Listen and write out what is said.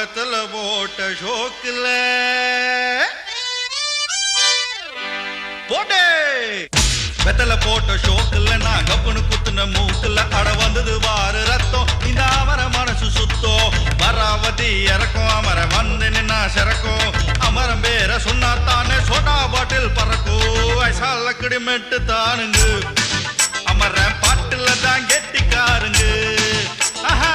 வெத்தல போட்ட ஷோக்குல போட்டே வெத்தல போட்ட ஷோக்குல நான் கப்புனு குத்துன மூக்குல அட வந்தது வாரு ரத்தம் இந்த அவர மனசு சுத்தோ வராவதி இறக்கும் அமர வந்து நின்னா சிறக்கும் அமரம் பேர சொன்னா தானே சோடா பாட்டில் பறக்கும் ஐசால கிடிமெட்டு தானுங்க அமர பாட்டுல தான் கெட்டிக்காருங்க ஆஹா